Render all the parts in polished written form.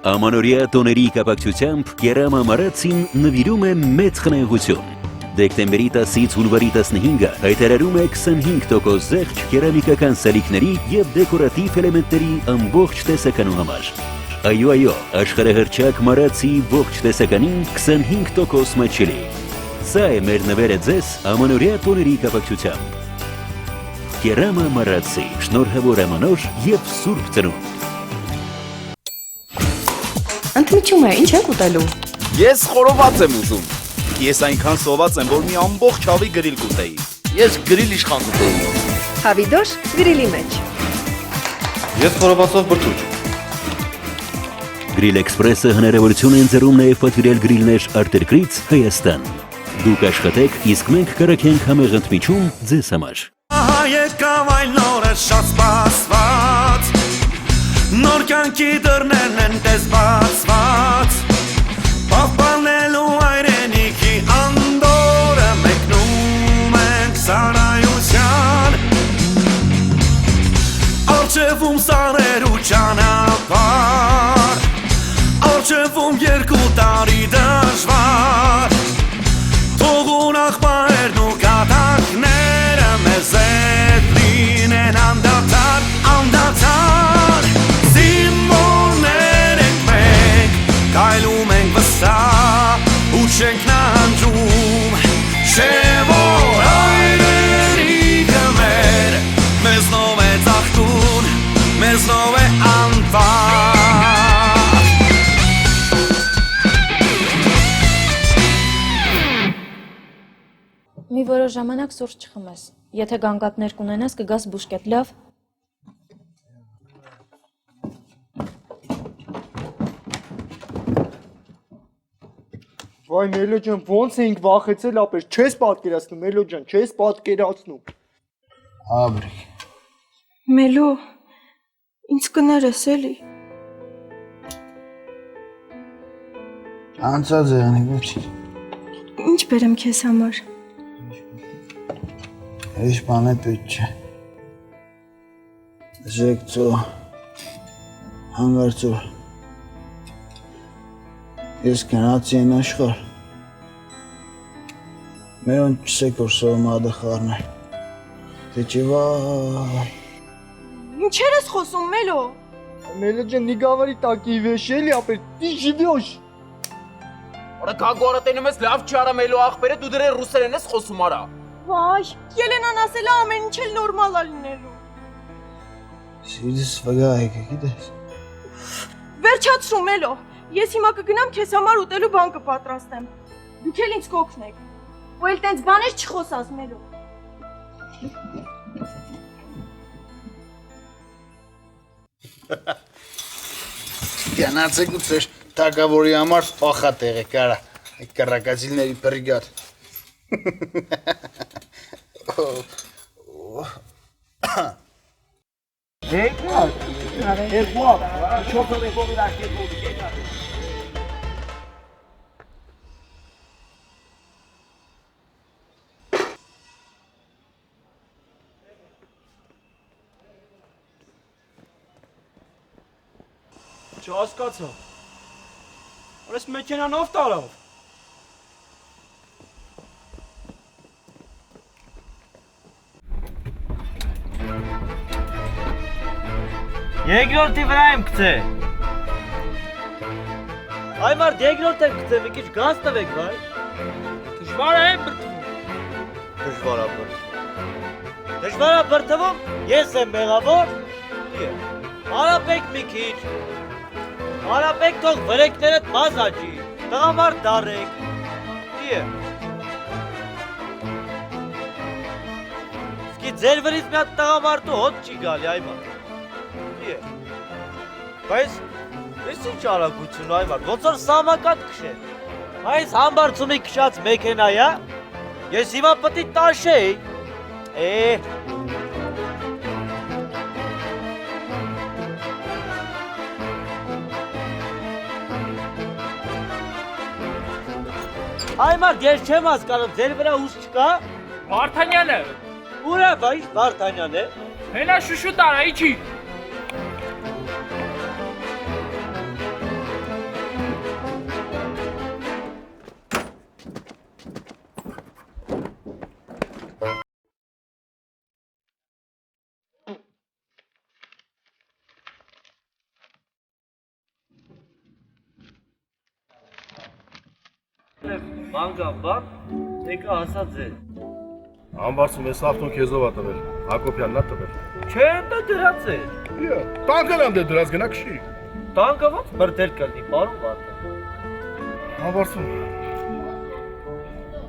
Ամանորյա տոների կապակցությամբ Կերամա Մարացին նվիրում է մեծ խնայողություն։ Դեկտեմբերի 10-ից հունվարի 15-ը հայտարարում է 25% զեղչ կերամիկական սալիկների և դեկորատիվ էլեմենտների ամբողջ տեսականու համար։ Այո, աշխարհահռչակ Մարացի ողջ տեսականին 25% մատչելի։ Սա է մեր նվերը ձեզ ամանորյա տոների կապակցությամբ։ Կերամա Մարացի, շնորհավոր ամանոր և սուրբ ծնունդ։ Ընդմիջում է, ինչ եք ուտելու։ Ես խորոված եմ ուզում։ Ես այնքան սոված եմ, որ մի ամբողջ հավի գրիլ կուտեի։ Ես գրիլ իշխան կուտեի։ Հավիդոշ գրիլի մեջ։ Ես խորովածով բրդուճ։ Գրիլ Էքսպրեսը հնարավորություն է ընձեռում նաև պատվիրել գրիլներ արտերկրից Հայաստան։ Դուք աշխատեք, իսկ մենք կրակենք համեղ ընդմիջում ձեզ համար։ Եկավ այլ նորը շատ սպասված, նոր կյանքի դռներն են տես բացված, պահպանելու հայրենիքի անդորը մեկնում ենք սարայության, առջևում սարերու ճանապարհ, առջևում 2 տարի դժվար, թողուն աղբայրն ու կատակները մեզ հետ լինեն անդադար, անդադար, զիմորներ ենք մենք, կայլում ենք վսա, ու չենք նանջում, չէ որ այրերիկը մեր, մեզնով է ծաղկուն, մեզնով է անվար։ Մի որոշ ժամանակ սուրճ չխմես, եթե գանգատներ կունենաս կգաս բուշկետ, լավ։ Վայ Մելո ջան, ոնց էինք վախեցել ապեր, չես պատկերացնում Մելո ջան, չես պատկերացնում։ Աբրիկ։ Մելո, ինձ կներես էլի։ Անցած եղանի ոչի։ Ինչ բերեմ քեզ համար։ Ինչ բան է պետք չէ։ Ժեկցո, հանգարցո։ Ես կնացի են աշխար։ Մերոն չսեք որ սովմ ադը խարներ։ Թե չի վայ։ Ինչեր ես խոսում Մելո։ Մելո ջան, не говори такие вещи, էլի ապեր, ты живешь։ Արա գագորը տենում ես լավ չի արա Մելո աղբերը, դու դրե ռուսերեն ես խոսում արա։ Վայ, Ելենան ասել է ամեն ինչ էլ նորմալ է լինելու։ Սիրիս վգա եկը, գիտես։ Վերջացրու Մելո, ես հիմա կգնամ քեզ համար ուտելու բան կպատրաստեմ։ Դուք էլ ինձ կօգնեք։ Ու էլ տենց բաներ չխոսաս Մելո։ Գնացեք ու ծեր թագավորի համար փախատեղ եք արա։ Կռակացիլների բրիգադ։ Չհասկացա։ Այս մեքենան ով տարավ։ Երկրորդի վրա եմ գցե։ Այ մարդ երկրորդ եմ գցե, մի քիչ գազ տվեք, վայ։ Դժվար է բրդվում։ Դժվար է բրդվում։ Դժվար է բրդվում, ես եմ մեղավոր։ Արապեք մի քիչ։ Արապեք թող վրեկներդ մազ աճի, տղամարդ դարեք։ Սկի ձեր վրից մի հատ տղամարդու հոտ չի գալի, այ մարդ։ Բայց ես ինչ արագություն այ մարդ, ոնց որ սամակատ քշեր։ Այս համբարձումի քշած մեքենայա, ես հիմա պտի տաշեի։ Այ մարդ, ես չեմ հասկանում, ձեր վրա ուս չկա։ Վարդանյանը։ Ուր է, բա ինչ Վարդանյան է։ Հենա շուշու տարա, իչի։ Բան, եկա ասած է։ Ամբարձում ես ավտոն քեզով ա տվել, Հակոբյանն ա տվել։ Չէ, դա դրած է։ Տանկել ամ դե դրած գնա քշի։ Տանկը ոնց բրդել կլնի, պարոն Վարդան։ Ամբարձում։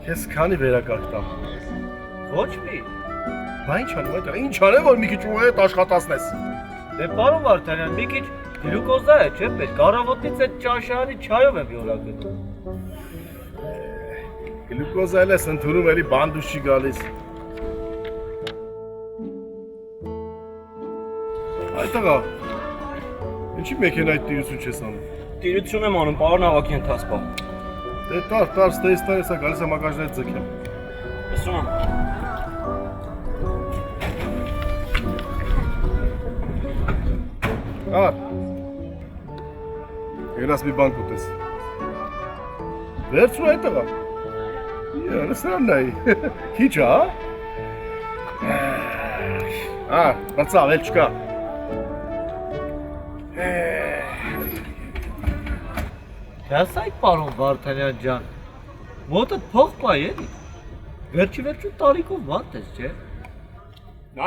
Քեզ քանի վերակարգ տամ։ Ոչ մի։ Բա ինչ անեմ այդ, ինչ անեմ որ մի քիչ ու հետ աշխատացնես։ Դե պարոն Վարդանյան, մի քիչ գլյուկոզա է, չէ՞ պետք։ Առավոտից այդ ճաշարանի չայով եմ յոլագնում։ Գլյուկոզա էլ ես ընդունում էլի բանդուշ չի գալիս։ Այդ աղա, ինչի մեքենայի տիրություն չես անում։ Տիրություն եմ անում, պարոն Ավագյան Թասպա։ Դե տար, ստեյստան եսա գալիս է մագաժները ձգեմ։ Լսում եմ։ Ար, երաս մի բան կուտես։ Վերցու այդ աղա։ Լսրան նայի, քիչ հա։ Բրծավ, էլ չկա։ Դասայք պարոն Վարդանյան ջան, մոտդ փող պայ էլի, վերջի տարիքով վատ ես, չէ։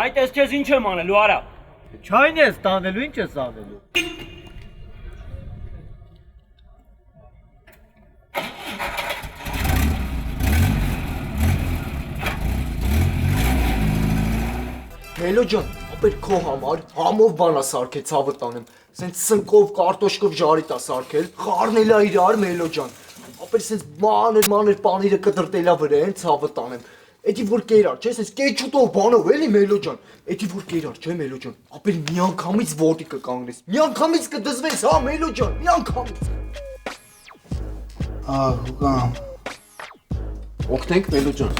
Այդ ես չես ինչ եմ անելու, արա։ Չայն ես տանելու, ինչ ես անելու։ Մելո ջան, ապեր քո համար համով բանա սարքել ցավը տանեմ։ Սենց սնկով, կարտոշկով ժարիտ ա սարքել, խառնելա իրար Մելո ջան։ Ապեր սենց մանր պանիրը կտրտելա վրան ցավը տանեմ։ Էդի որ կերար, չէ՞, սենց կեչուտով բանով էլի Մելո ջան։ Էդի որ կերար, չէ՞ Մելո ջան։ Ապեր միանգամից ոտի կկանգնես։ Միանգամից կդզվես, հա Մելո ջան, միանգամից։ Հուկամ։ Օգնենք Մելո ջան։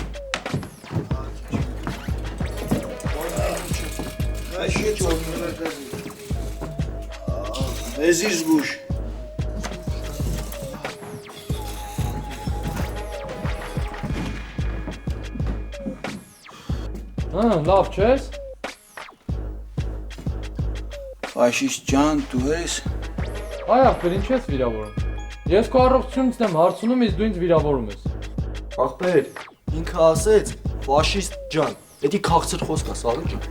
Աշիչ օրնորակազի։ Էզի զգուշ։ Լավ չես։ Աշիչ ջան, դու ես։ Այ ախպեր, ինչ ես վիրավորում։ Ես քո առողջությունից եմ հարցնում, իսկ դու ինձ վիրավորում ես։ Ախպեր, ինքը ասեց, ֆաշիստ ջան։ Էդի քաղցր խոսք ա, Սարո ջան։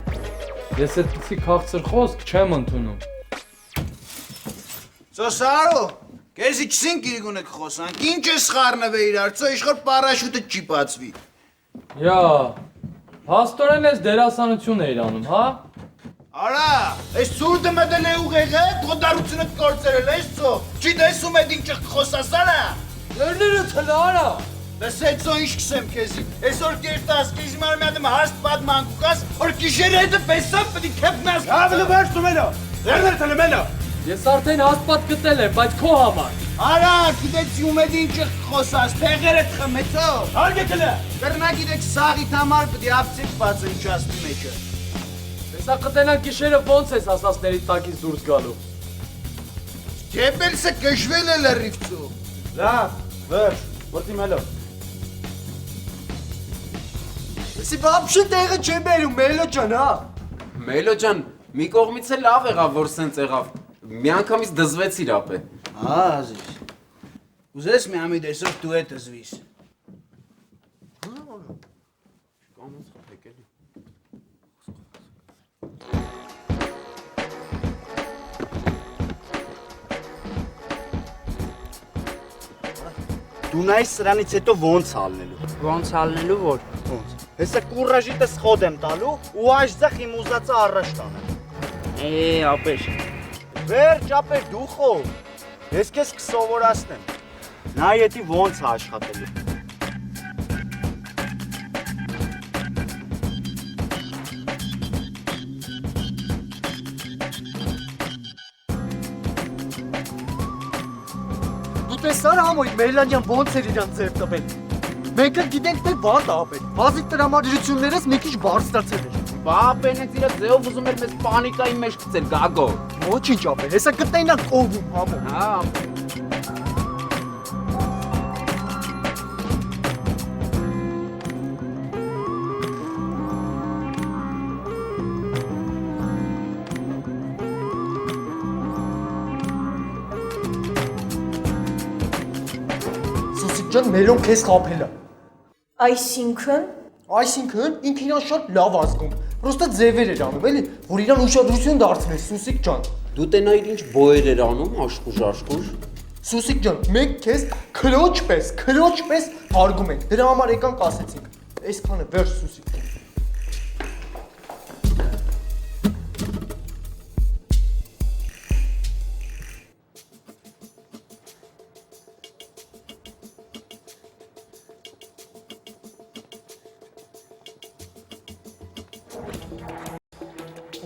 Ես այդպիսի քաղցր խոսք չեմ ընդունում։ Սարո, քեզի չսին կիրգուն եք խոսանք, ինչ ես խառնվե իրար, ծո իշխոր պարաշուտը չի բացվի։ Յա, հաստորեն ես դերասանություն էիր անում, հա։ Արա, այս ցուրտը մտել է ուղեղը, քոդարությունը կորցրել ես ծո։ Չի տեսում այդ ինչը խոսասարա։ Դերները թլա արա։ Լսեցո ինչ կսեմ քեզի։ Այսօր կերտաս կիզմար մի հատ հաստ պատման կուկաս, որ գիշերը հետը պեսավ պետք է քեփնաս։ Հավելը վերցնում ելա։ Դերներ թլեմելա։ Ես արդեն հաստատ գտել եմ, բայց քո համար։ Արա, գիտեցի ում էդ ինչը խոսաս, փեղերը թխմեցո։ Հարգեցելը։ Կրնա գիտեք սաղիթ համար պետք է ապցիկ բացեն ճաստի մեջը։ Տեսա կտենան գիշերը ոնց ես ասասների տակից դուրս գալու։ Ջեպելսը կշվել է լրիվցու։ Լավ, վերջ, որտի Մելո։ Էսի բաբշը տեղը չեմ բերում, Մելո ջան, հա։ Մելո ջան, մի կողմից է լավ եղավ, որ սենց եղավ։ Միանգամից դզվեցիր ապե։ Հա, ազիզ։ Ուզես մի ամի դեսով դու է դզվիս։ Դու նայ սրանից հետո ոնց ալնելու։ Ոնց ալնելու որ։ Ոնց։ Հեսա կուրաժիտը սխոդ եմ տալու ու աշձախ իմ ուզածը առաջ տանեմ։ Ապեր։ Վերջ ապեր դու խով։ Ես քեզ կսովորացնեմ։ Նայ էդի ոնց է աշխատելու։ Տեսար համոյ Մելանյան ոնց էր իրան ձև տվել։ Մենք գիտենք թե վատ ապեր։ Բազի տրամադրություններս մի քիչ բարձրացել էր։ Բա ապեն է ծիրը ձեով ուզում էր մեզ պանիկայի մեջ գցել, գագո։ Ոչինչ ապեր, հեսա կտենակ կողվում համո։ Հա։ Սուսիկ ջան, Մելոն քեզ խաբել է։ Այսինքն Այսինքն ինքը իրան շատ լավ ազգում։ Պրոստը ձևեր էր անում, էլի, որ իրան ուշադրություն դարձնես, Սուսիկ ջան։ Դու տենայր ինչ բոյեր էր անում, աշխուժ։ Սուսիկ ջան, մենք քեզ քրոջ պես հարգում ենք։ Դրա համար եկանք ասեցինք։ Այսքանը վերջ Սուսիկ ջան։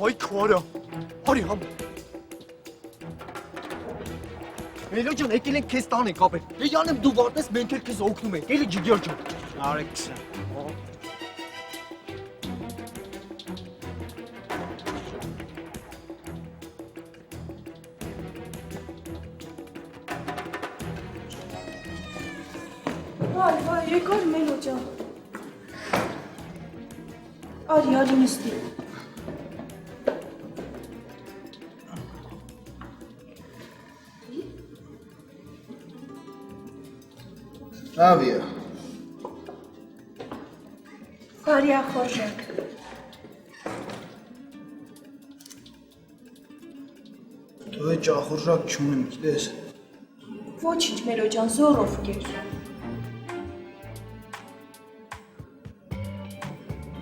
Ay քորա։ Արի համ։ Մելո ջան, եկել ենք քեզ տանենք, ապեր։ Դե յանեմ դու վարդես, մենք էլ քեզ օգնում ենք, էլի ջիգեր ջան։ Արեք քսեմ։ Վայ, եկար Մելո ջան։ Արի նստի։ Ավիա։ Արի ախորժակ։ Դու է ճախորժակ չունեմ, գիտես։ Ոչինչ Մելո ջան, զորով կեր։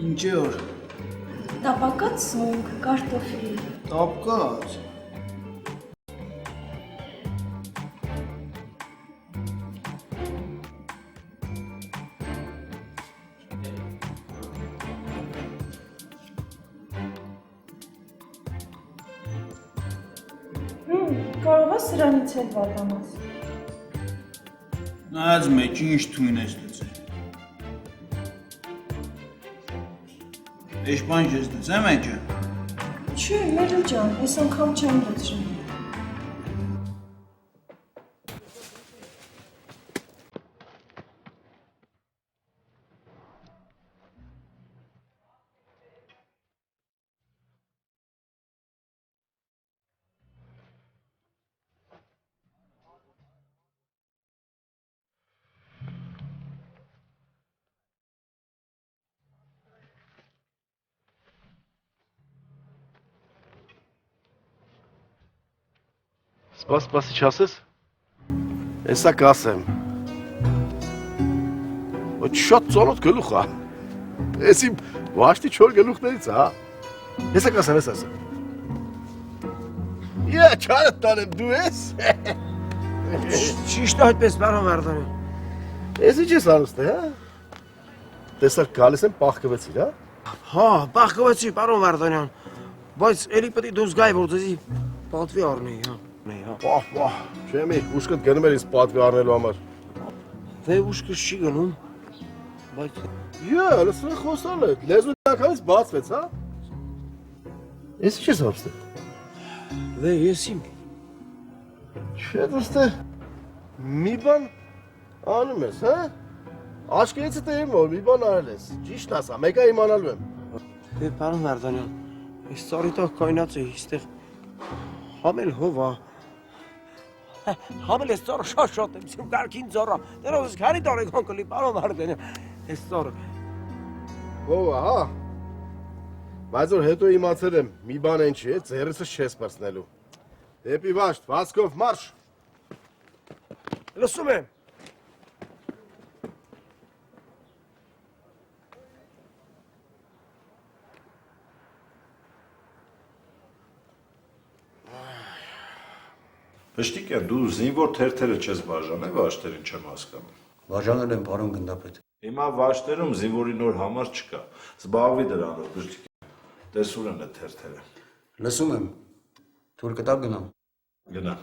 Ինչի օր։ Տապակած սունկ, կարտոֆիլ։ Տապկած։ Կարող ես սրանից էլ վատանաս։ Նայած մեջ ինչ թույն ես լծել։ Էշպանջ ես լծեմ էջը։ Չէ, Մելո ջան, այս անգամ չեմ լծրում։ Սպասի չասես։ Էսա կասեմ։ Ոչ շատ ծանոթ գլուխ է։ Էս իմ վաշտի 4 գլուխներից է, հա։ Էսա կասեմ, էս ասեմ։ Իա, չարը տանեմ դու ես։ Ճիշտ այդպես, պարոն Վարդանյան։ Էս ինչ ես արուստ է, հա։ Տեսար գալիս եմ պախկվեցիր, հա։ Հա, պախկվեցի, պարոն Վարդանյան։ Բայց էլի պետք է դուրս գայի, որ դեզի պատվի առնեի, հա։ Պահ, չեմի, ուշկըտ գնում էր ինձ պատվի առնելու համար։ Դե ուշքս չի գնում, բայց… լսրը խոսալ է, լեզուն անգամից բացվեց, հա։ Ես ինչ ես հարուստ է։ Դե ես իմ։ Չէ դուստը, մի բան անում ես, հա։ Աշկերիցը տերիմ որ մի բան արել ես, ճիշտ ասա, մեկա իմանալու եմ։ Դե պարոն Վարդանյան, ես ծառի տակ կայնած էի, իստեղ համել հով ա։ Համել ես ծառը շատ եմ, սիմ կարգին ծառը, դերով ես քանի տարեկան կլի, պարոն Վարդանյան, ես ծառը։ Հով ա, հա։ Բայց որ հետո իմացել եմ, մի բան են չի է, ձերեսս չես պրսնելու։ Դեպի վաշտ, վասկով մարշ։ Լսում եմ։ Պշտիկյան, դու զինվոր թերթերը չես բաժանել, վաշտերին չեմ հասկանում։ Բաժանել եմ, պարոն գնդապետ։ Հիմա վաշտերում զինվորի նոր համար չկա, զբաղվի դրանով, պշտիկյան, տեսուր են է թերթերը։ Լսում եմ, թուր կտա գնամ։ Գնա։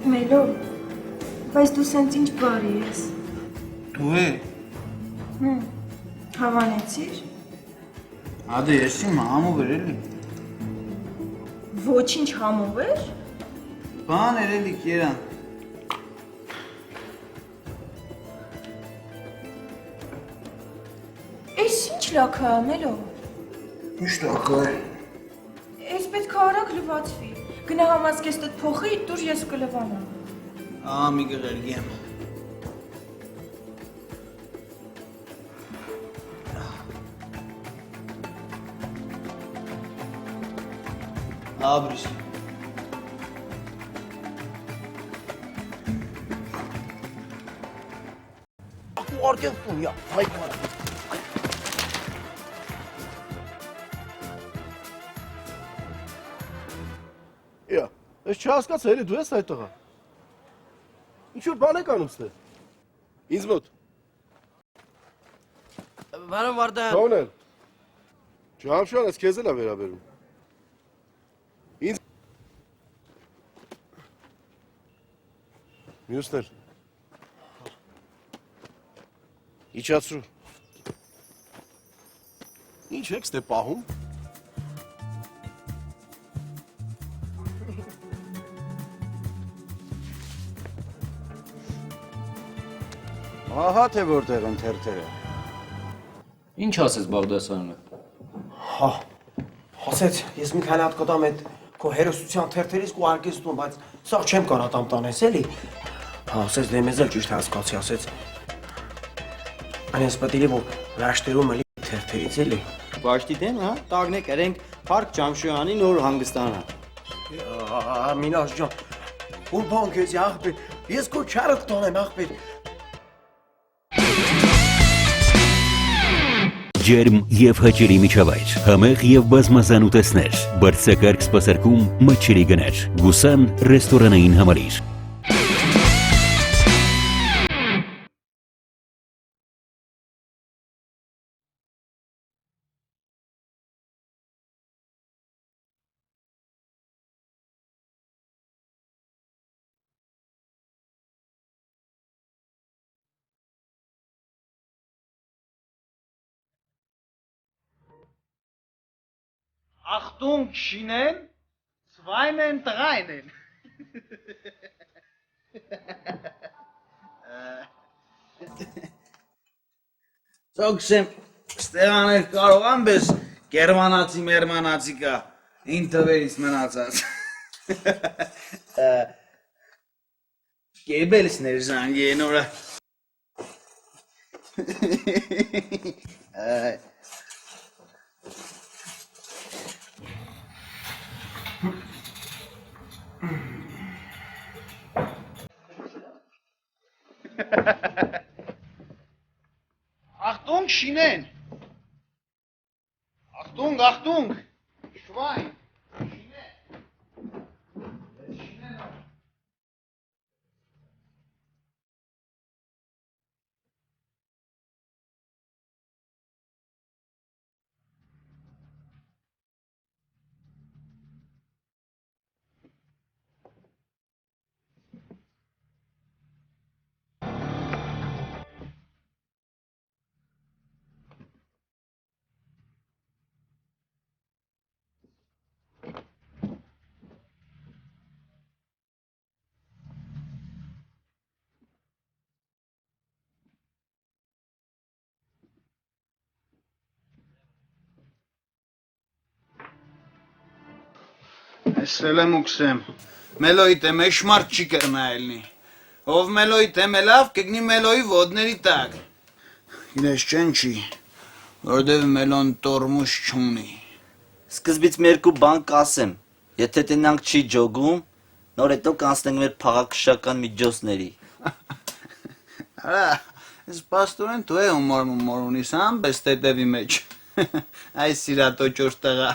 Մելո, բայց դու սենց ինչ բարի ես։ Դու է։ Հավանեցիր։ Ադե ես իմ համով էր էլի։ Ոչինչ համով էր։ Բան էր էլի կերան։ Ինչ լաքը, Մելո։ Ինչ լաքը։ Ես պետք է արագ լվացվի։ Գնա համազգեստդ փոխի, դուր ես կլվանամ։ Մի գղերգեմ։ Աբրիս։ Արգելտում, յա, հայկման։ Յա, ես չհասկացա, էլի դու ես այդ տղա։ Ինչ-որ բան եք անում ստե։ Ինձ մոտ։ Բարով Վարդան։ Թողնել։ Ջահանշան, ես քեզ էլ եմ վերաբերում։ Ինձ Մյուսներ։ Իջացրու։ Ինչ եք ստե պահում։ Ահա թե որտեղ են թերթերը։ Ինչ ասես Բաղդասարյանը։ Հա, ասեց, ես մի քանի հատ կտամ այդ քո հերոսության թերթերից ու արգեստում, բայց սա չեմ կարա տամ տանես էլի։ Հա, ասեց դե մեզ էլ ճիշտ հասկացի, ասեց։ Անես պատելի որ ռաշտերում էլի թերթերից էլի։ Բաշտի դեն, հա, տագնե կերենք Փարք Ջամշյանի նոր հանգստանը։ Մինաշ ջան, որ բան քեզի աղբեր, ես քո չարդ տոնեմ աղբեր։ Ջերմ եւ հաճելի միջավայր, համեղ եւ բազմազան ուտեստներ, բարձրակարգ սպասարկում, մատչելի գներ, Գուսան ռեստորանային համալիր։ Achtung, Schienen, zweinen, dreinen։ Ծոքսեմ, ստեղանել կարող ամբես գերմանացի մերմանացի կա, ինձ թվերից մնացած։ Գեբելսներ զանգի են որը։ Achtung, Schienen! Achtung, Achtung! Schwein! Esel եմ ուքսեմ, Մելոյի տեմ էշմարդ չի կրնայելնի, ով Մելոյի տեմ էլավ կգնի Մելոյի ոտների տակ, գնես չեն չի, որդև Մելոն տորմուշ չունի։ Սկզբից մերկու բան կասեմ, եթե տնանք չի ջոգում, նոր հետո կանցնենք մեր փաղաքշական միջոցների։ Արա, ես պաստորեն դու է հումոր ունիս համ, բես տետևի մեջ, այս սիրատո ճոր տղա։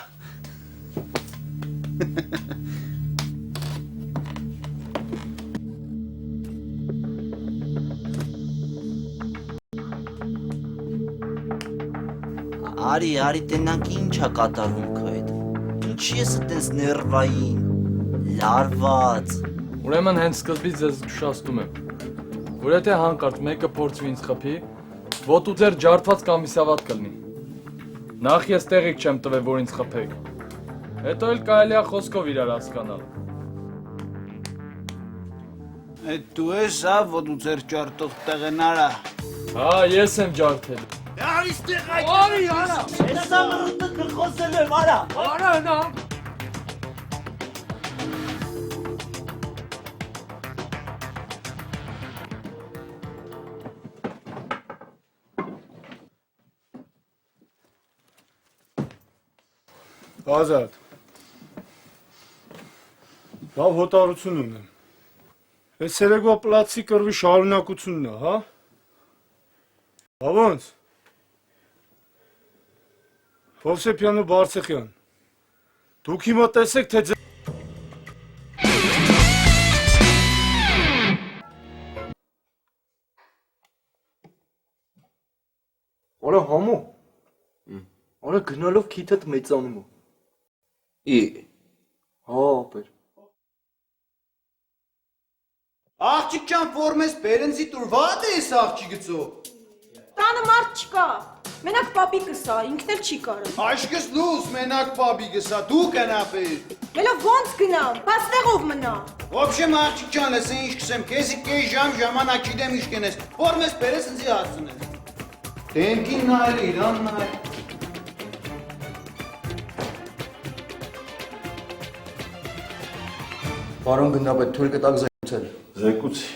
Արի, տնանք ինչա կատարում քո հետ, ինչի ես այդպես ներվային, լարված։ Ուրեմն հենց սկզբից ձեզ զգուշացնում եմ, որ եթե հանկարծ մեկը փորձի ինձ խփի, ոտու ձեր ջարդված կամ իսավատ կլինի։ Նախ ես տեղիք չեմ տվել, որ ինձ խփեք, հետո էլ կարելի է խոսքով իրար հասկանալ։ Այդ դու ես ավ, որ դու ձեր ջարդող տեղեն արա։ Հա, ես եմ ջարդել։ Արիստեղ այդ։ Արի, արա։ Հեսա մրուտը խոսել եմ, արա։ Արա նա։ Ազատ։ Լավ հոտարություն ունեմ։ Այս երեկվա պլացի կռվի շարունակությունն է, հա։ Բա ոնց։ Հովսեփյան ու Բարսեղյան։ Դուք հիմա տեսեք, թե Արա համո։ Արա գնալով քիթդ մեծանում է։ Ի։ Հա, ապեր։ Աղջիկ ջան, ֆորմես բերենցի տուր, վատ է ես աղջիկցո։ Տանը մարդ չկա։ Մենակ պապիկս ա, ինքն էլ չի կարող։ Աշկս լուս, մենակ պապիկս ա, դու կնապեր։ Մելա ոնց գնամ, բաց տեղով մնա։ Ոբշեմ աղջիկ ջան, լսեն ինչ կսեմ, քեզի կես ժամ ժամանակ չդեմ ինչ կենես, ֆորմես բերես ինձի հասցնես։ Դեմքին նայր, իրան նայր։ Պարոն գնդապետ, թույլ կտակ զեկուցել։ Զեկուցի։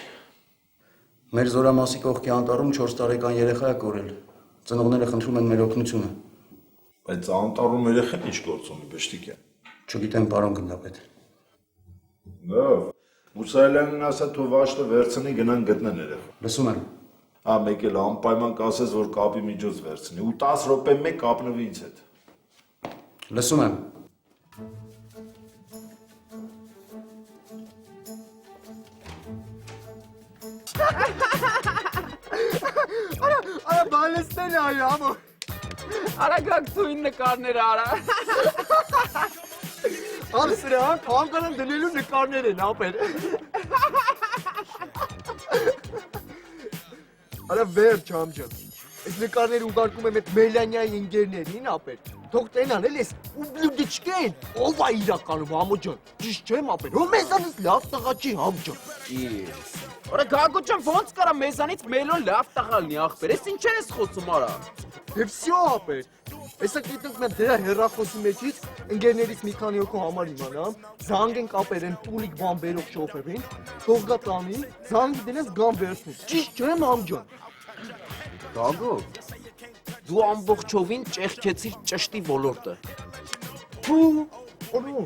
Մեր զորամասի կողքի անտառում 4 տարեկան երեխա է կորել։ Ծնողները խնդրում են մեր օգնությունը։ Բայց անտառում երեխան ինչ գործ ունի, Բեշտիկյան։ Չգիտեմ, պարոն գնդապետ։ Լավ։ Մուսայելյանին ասա թող վաշտը վերցնի գնան գտնեն երեխա։ Լսում եմ։ Հա, մեկ էլ անպայման կասես, որ կապի միջոց վերցնի ու 10 րոպե մեկ կապնվի ինձ հետ։ Լսում եմ։ Արա բալեստեն է այ ամո։ Արա գակ ցույն նկարները արա։ Ամսրը քաղաքական դնելու նկարներ են ապեր։ Արա վերջ ամջան։ Այս նկարները ուղարկում եմ այդ Մելանյայի ընկերներին ապեր։ Թող տենան էլ ես ուբլյուդիչկեն։ Ով է իրականում ամոջան։ Ճիշտ չեմ ապեր։ Ո մեզանից լավ տղա չի ամջան։ Արա գագոջան ոնց կարա մեզանից մելոն լավ տղա լինի ախպեր։ Էս ինչ ես խոսում արա։ Դե վсё ապեր։ Հեսա գիտենք մենք դրա հերախոսի մեջից ընկերներից մի քանի հոգու համար իմանամ, զանգ են կապեր են տուլիկ բան բերող շոֆերին, թող գա տանի, զանգի դնես գան վերցնի։ Ճիշտ չեմ ամջան։ Գագո։ Դու ամբողջովին ճեղքեցիր ճշտի ոլորտը։ Փու, օրո։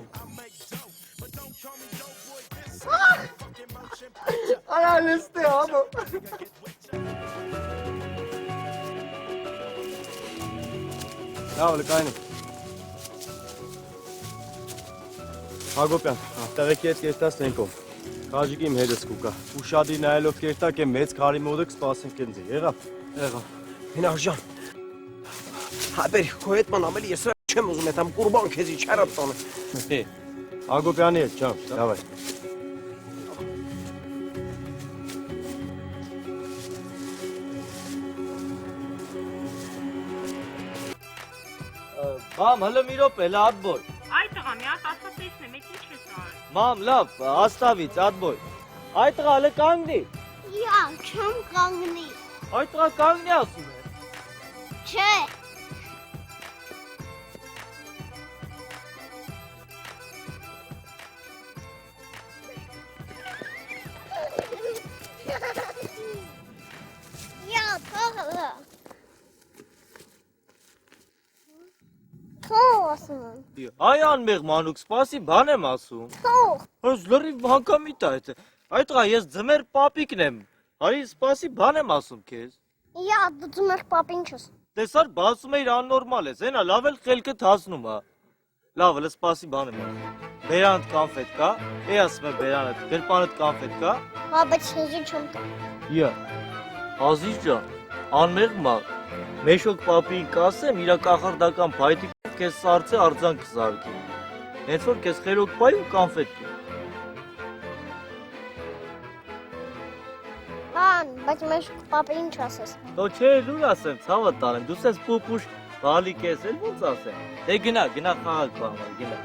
Արա լստե ամո։ Լավ լկայնի։ Հակոբյան, տեղեկի հետ կերտած նենքով։ Քաջիկի իմ հետս կուկա։ Ու շադի նայելով կերտակ է մեծ քարի մոդը կսպասենք ինձի։ Եղավ։ Հինարժան։ Հայբեր, քո հետ ման ամելի ես չեմ ուզում այդ ամ կուրբան քեզի չարապ տանը։ Հակոբյանի հետ, չամ, դավայ։ Մամ, հələ մի րոպե, լա ադբոյ։ Այ տղա, մի հատ ասացեցնեմ, մեկ ինչ ես արել։ Մամ, լավ, աստավից, ադբոյ։ Այ տղա, հələ կանգնի։ Յա, չեմ կանգնի։ Այ տղա կանգնի ասում է։ Չէ։ Յա, թողը։ Թող ասում եմ։ Այ անմեղ մանուկ, սպասի, բան եմ ասում։ Թող։ Հոս լրիվ հանգամիտ է այդ։ Այ տղա, ես ձմեր պապիկն եմ։ Արի, սպասի, բան եմ ասում քեզ։ Յա, դու ձմեր պապին չես։ Տեսար, բացում էիր աննորմալ ես, հենա, լավ էլ խելքդ հասնում է։ Լավ, հələ սպասի, բան եմ ասում։ Բերանդ կանֆետ կա, ասում եմ բերանդ, գրպանդ կանֆետ կա։ Հա, բայց հեզի չեմ տա։ Յա, Ազիզ ջան, անմեղ մա, մեշոք պապին կասեմ, իրա կախարդական փայտի քեզ սարցե արձան կզարկի։ Հենց որ քեզ խելոք պայ ու կանֆետ կի։ Հան, բայց մեր պապին չասես։ Դո չէ, լուր ասեմ, ցավը տանեմ, դու սես պուպուշ բալիկ ես, էլ ոնց ասեմ։ Դե գնա, գնա խաղալ քո համար, գնա։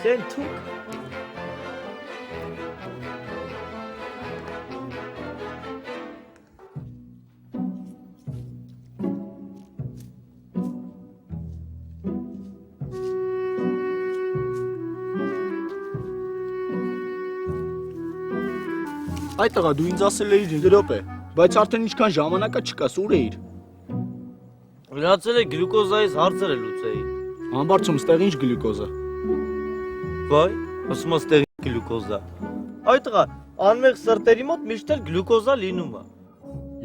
Խենթուկ։ Այդ տղա դու ինձ ասել էիր 5 րոպե, բայց արդեն ինչքան ժամանակա չկա, սուր էիր։ Գնացել է գլյուկոզայից հարցերը լուծեի։ Համբարձում ստեղ ինչ գլյուկոզա։ Վայ, ասում ես տեղ գլյուկոզա։ Այդ տղա, անմեղ սրտերի մոտ միշտ էլ գլյուկոզա լինում է։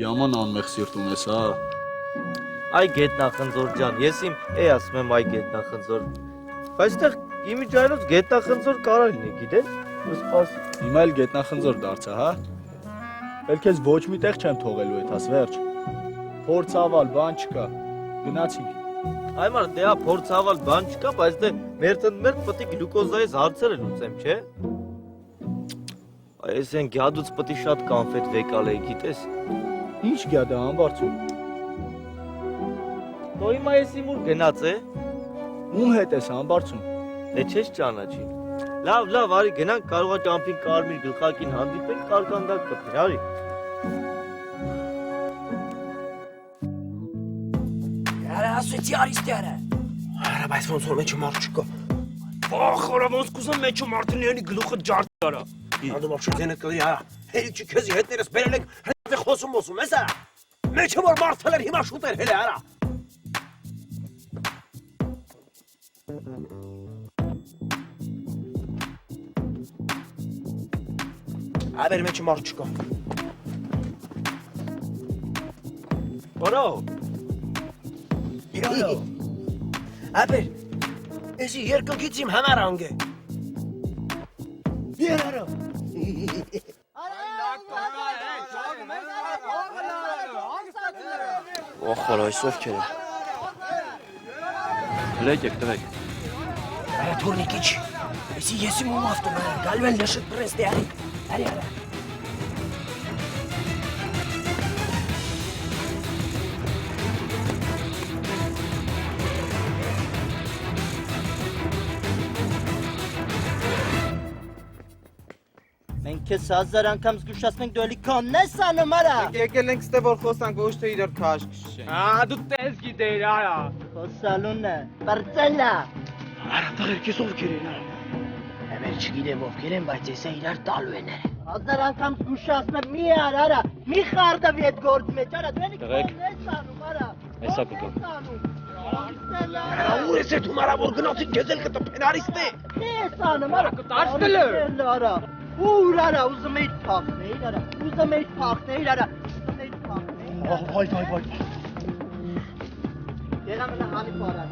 Yaman անմեղ սիրտ ունես, հա։ Այ գետնախնձոր ջան, ես իմ ասում եմ այ գետնախնձոր։ Բայց այդտեղ իմիջայլոց գետնախնձոր կարա լինի, գիտես։ Սպասի։ Հիմա էլ գետնախնձոր դարձա, հա։ Էլ քեզ ոչ մի տեղ չեմ թողելու էդ, աս վերջ։ Փորձավալ, բան չկա։ Գնացինք։ Այ մարդ, դե հա փորձավալ բան չկա, բայց դե մերթ պետք է գլյուկոզայից հարցերը լուծեմ, չէ։ Այս են գյադուց պետք է շատ կանֆետ վեկալ էի, գիտես։ Ինչ գյադա համբարձում։ Դու հիմա ես իմ ուր գնաց է։ Ում հետ ես համբարձում։ Դե չես ճանաչին։ Լավ, արի գնանք, կարող է ճամփին կարմիր գլխակին հանդիպենք, կարկանդակ կպիր, արի։ Արա ասեցի արիստյանը։ Արա բայց ոնց որ մեջը մարդ չկա։ Ախ, արա ոնց կուզեմ մեջը մարդնյանի գլուխը ջարդ արա։ Անդու մապ շուտենը կլի արա։ Հերիք չի քեզի հետներս բերել եք, հետը խոսում ես արա։ Մեջը որ մարդել էր հիմա շուտեր հելը արա։ Աբեր մեջը մարդ չկա։ Բարո։ Իրայո։ Աբեր, էսի երկնքից իմ համար անգե։ Երարո։ Ոխոր այսով քերը։ Լեկեք, տվեք։ Արա թորնիկի չի։ Էսի եսի մում ավտոմանը, գալվել լշտ պրեստի արի։ Արի արա։ Մենք քեզ 1000 անգամ զգուշացնենք դու էլի կանն ես անում արա։ Եկել ենք ստե որ խոսանք ոչ թե իրար քաշ քշեն։ Դու տես գիտեիր արա։ Խոսալուն է, բրծելա։ Արա տղերքես ովքեր են արա։ Ամեն չգիտեմ ովքեր են, բայց ես իրար տալու են արա։ 1000 անգամ զգուշացնեմ մի արա, մի խարդվի այդ գործ մեջ արա, դու էլի կանն ես անում արա։ Էսա կգամ։ Արա ուր ես դու մարա որ գնացի քեզ էլ կտպեն արիստե։ Ես անում արա, կտաշտել արա։ Ուր արա, ուզում էի փախնել արա, ուզում էի փախնել արա, ուզում էի փախնել։ Վայ։ Եղամենը հանի պարան։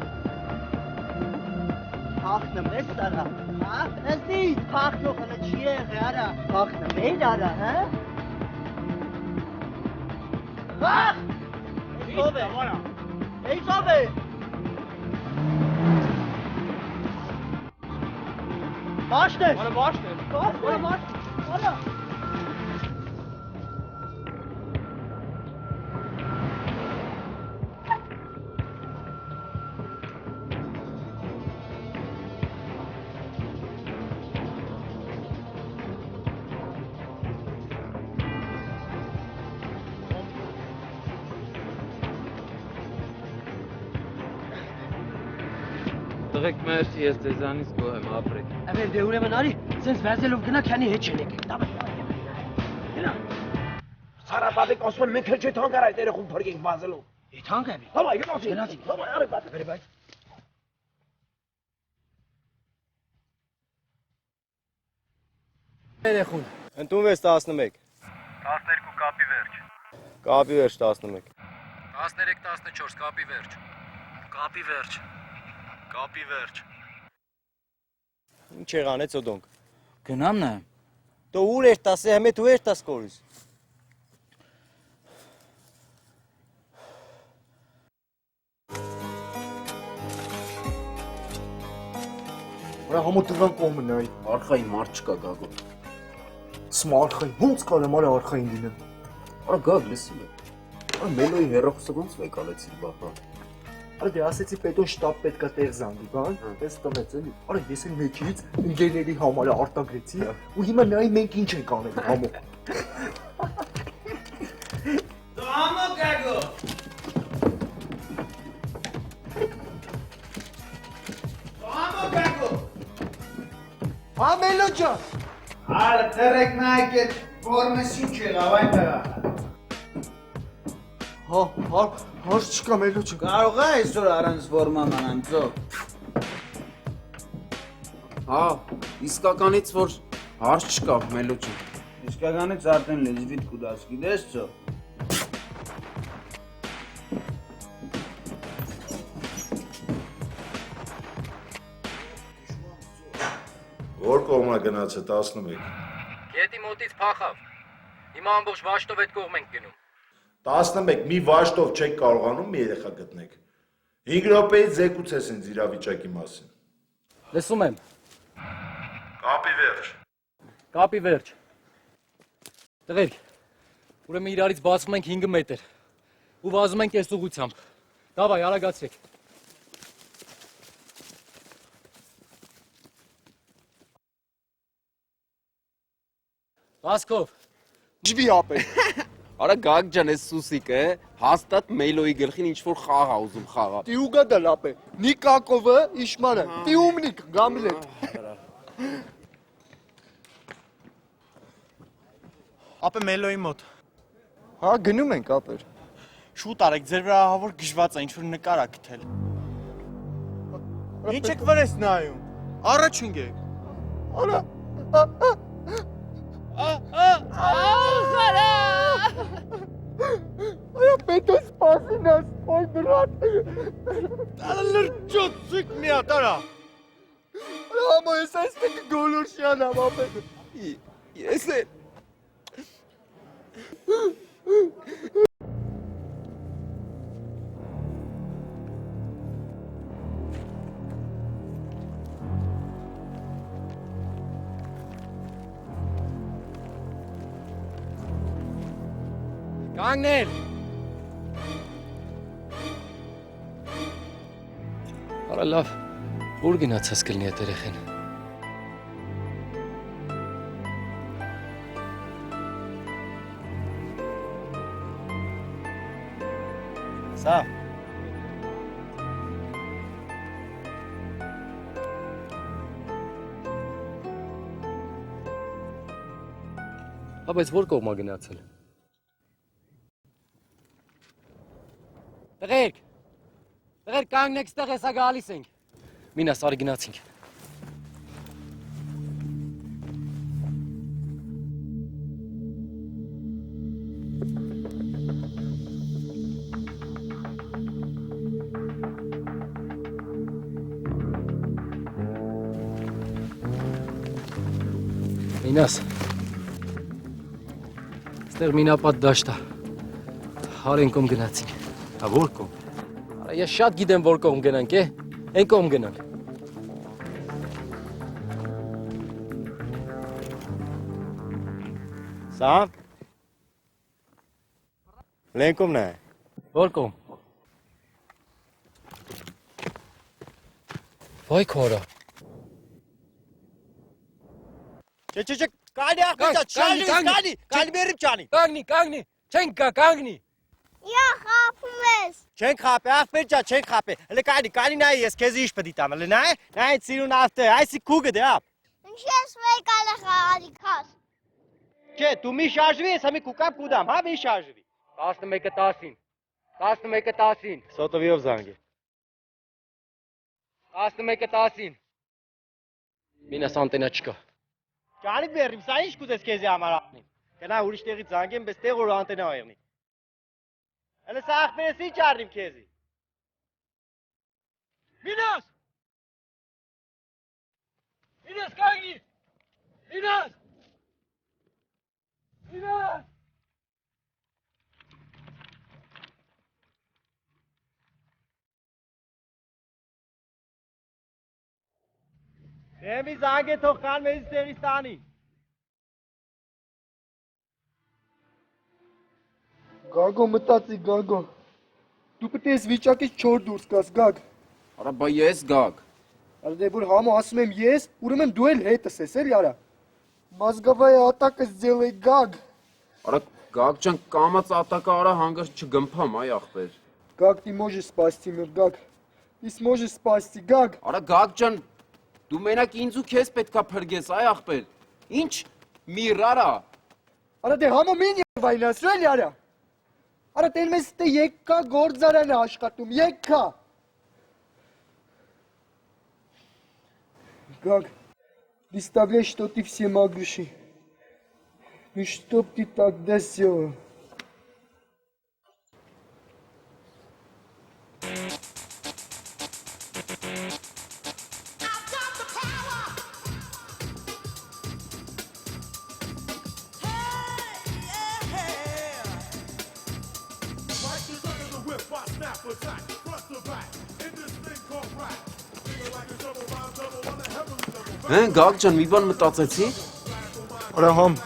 Փախնում ես արա, հա? Ընտից փախնողը չի եղե արա, փախնում էիր արա, հա? Փախ! Էյսով է, արա, էյսով է։ Başdır. Bana başdır. Bana başdır. Bana. Տղեկ մերսի, ես ձեզանից գոհ եմ, ապրեք։ Ամեն դե ուրեմն արի, սենց վազելով գնա քանի հետ չեն եկեք։ Դավայ։ Գնա։ Սարապատիկ ասում մենք հեչ թանկ արա այդ երախում փրկենք վազելով։ Է թանկ է։ Դավայ, գնացի։ Դավայ, արի բաց բերի բայ։ Երախուն։ Ընդունվեց 11։ 12 կապի վերջ։ Կապի վերջ 11։ 13-14 կապի վերջ։ Կապի վերջ։ Կապի վերջ։ Ինչ եղանեց օդոնք։ Գնամ նա։ Դու ուր ես տասը, հեմե դու ես տաս կորուս։ Արա համո տղան կողմը նայ։ Արխային մարդ չկա գագո։ Սմա արխային, ոնց կարեմ արա արխային լինեմ։ Արա գագ լսում է։ Արա մելոյի հերախոսը ոնց վեկալեցիր բախա։ Արա դե ասեցի պետոն շտապ պետքա տեղ զանգի, բան, պես տվեց էլի։ Արա ես էլ մեջից ընկերների համար արտագրեցի, ու հիմա նայի մենք ինչ ենք անել համո։ Դու համո գագո։ Համո գագո։ Ամելո ջան։ Արա թերեք նայեք Ֆորմես ինչ եղավ այն տղա։ Հարց չկա Մելոջան։ Կարող է այսօր առանց ֆորմա մանամ ծո։ Հա, իսկականից որ հարց չկա Մելոջան։ Իսկականից արդեն լեզվիդ կուդաս գիտես ծո։ Որ կողմնա գնացը 11։ Գետի մոտից փախավ։ Հիմա ամբողջ վաշտով այդ կողմ ենք գնում։ 11 մի վաշտով չեք կարողանում մի երեխա գտնեք։ 5 րոպեից զեկուցես ինձ իրավիճակի մասին։ Լսում եմ։ Կապի վերջ։ Կապի վերջ։ Տղերք, ուրեմն իրարից բացվում ենք 5 մետր։ Ու վազում ենք այս ուղությամբ։ Դավայ, արագացեք։ Վասկով։ Ջվի ապե։ Արա Գագ ջան, այս Սուսիկը հաստատ Մելոյի գլխին ինչ-որ խաղ ա ուզում խաղա։ Ты угадал, ապե։ Նիկակովը իշմանը։ Ты умник, Գամլետ։ Ապե Մելոյի մոտ։ Հա, գնում ենք ապեր։ Շուտ արեք, ձեր վրա ահավոր գժված է, ինչ-որ նկար ա գտել։ Ինչ եք վրես նայում։ Առաջ ընկեք։ Արա։ Այո, պետք է սպասինես, ոյ բրատ։ Արա լրջոցիկ մի հատ, արա։ Համո, ես այստեղ գոլորշյան եմ, ապե։ Ես է։ Կանգնել։ Արա լավ, ուր գնացած կլինի այդ երեխեն։ Սա։ Բայց որ կողմա գնացել։ Տղերք կանգնեք ստեղ, հեսա գալիս ենք։ Մինաս, արի գնացինք։ Մինաս, ստեղ մինապատ դաշտ է, հարեն կողմ գնացինք։ Հա, որ կողմ։ Արա, ես շատ գիտեմ, որ կողմ գնանք, են կողմ գնանք։ Սա։ Լեն կողմն է։ Որ կողմ։ Վայ քորա։ Չէ, կալի ախպեջա, կալի մերիմ ճանի։ Կանգնի, չենք կա, կանգնի։ Յա, խապում ես։ Չենք խապե, ախպեջա, չենք խապե։ Հլը կալի նայի, ես քեզ իշ պդի տամ, հլը նայ ծիրուն ավտե, այսի քուգը դե ապ։ Ինչ ես վեյ կալը խաղալի կաս։ Չէ, դու մի շարժվի, ես համի կուկապ կուդամ, հա մի շարժվի։ 11:10-ին։ Սոտովիով զանգ է։ 11:10-ին։ Մինաս անտենա չկա։ Ճանի բերիմ, սա ինչ կուզես քեզի համար ապնի։ Գնա ուրիշ տեղից զանգեմ, բայց տեղ որ անտենա եղնի։ Հələ սա ախպերս ինչ առնիմ քեզի։ Մինաս կանգնի։ Մինաս։ Դեմի զանգ է թող կան մեզից տեղից տանի։ Գագո մտածի, Գագո։ Դու պետք է այս վիճակից չոր դուրս գաս, Գագ։ Արա, բա ես Գագ։ Արա դե որ համո ասում եմ ես, ուրեմն դու էլ հետս ես, էլի արա։ Մազգավայ ատակը сделай, Գագ։ Արա, Գագ ջան, կամած ատակը արա հանգարց չգմփամ, այ ախպեր։ Գագ, ты можешь спасти меня, Գագ։ Ты сможешь спасти, Գագ։ Արա, Գագ ջան, դու մենակ ինձ ու քեզ պետքա փրկես, այ ախպեր։ Ինչ միր արա։ Արա դե համո մին վայնասրու էլի արա։ Արա տեն մեզ դե եկա գործարան է աշխատում, եկա։ Как? Представляешь, что ты все могущий. И чтоб ты тогда сделал? Գագ ջան, մի բան մտածեցի։ Արա համ,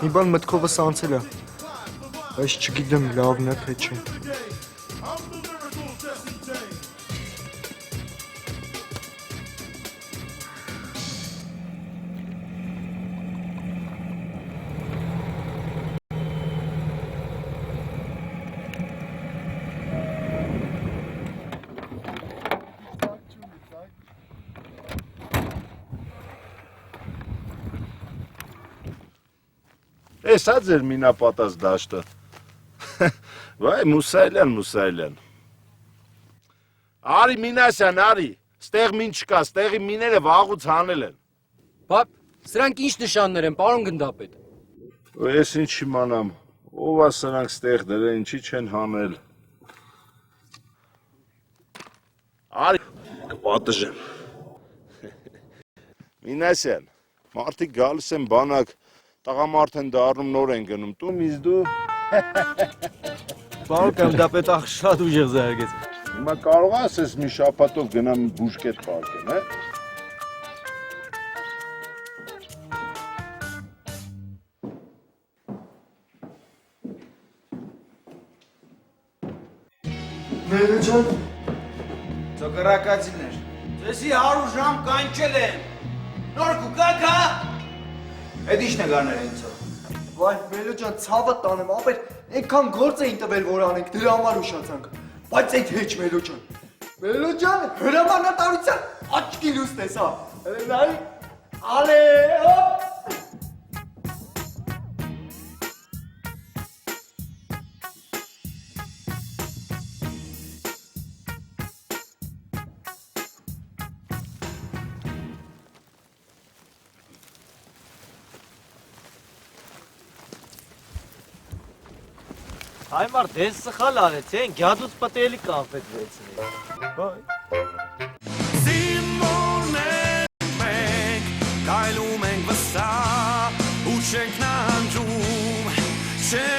մի բան մտքովս անցել է, բայց չգիտեմ լավն է թե չէ։ Էսա ձեր մինապատած դաշտը։ Վայ, Մուսայլյան։ Արի Մինասյան, արի, ստեղ մին չկա, ստեղի միները վաղուց հանել են։ Պապ, սրանք ինչ նշաններ են, պարոն գնդապետ։ Ես ինչ իմանամ, ով է սրանք ստեղ դրել, ինչի չեն հանել։ Արի, կպատժեմ։ Մինասյան, մարդիկ գալիս են բանակ, տղամարդ են դառնում, նոր են գնում, տու միզ դու։ Պարոն գնդապետ ախ շատ ուժեղ զարգեց։ Հիմա կարող ասես մի շաբաթով գնամ բուժկետ պարկեմ, հե։ Մերը ջան։ Ծոկրակացիներ, ձեզի 100 ժամ կանչել եմ։ Նոր կուկակ, հա։ Էդ ի՞նչն է գարներ ինձով։ Վայ, Մելո ջան, ցավը տանեմ, ապեր այնքան գործ էին տվել, որ անենք, դրա համար ուշացանք։ Բայց այդ հեչ Մելո ջան։ Մելո ջան, հրամանատարության աչքի լույսն ես, հա։ Նայ, ալե, հոպ։ Այ մարդ, ես սխալ արեցի, են գյադուց պտելի կանֆետ վերցնի։ Բայ։ Զիմորներ մենք, կայլում ենք վսա, ու չենք նանջում, չենք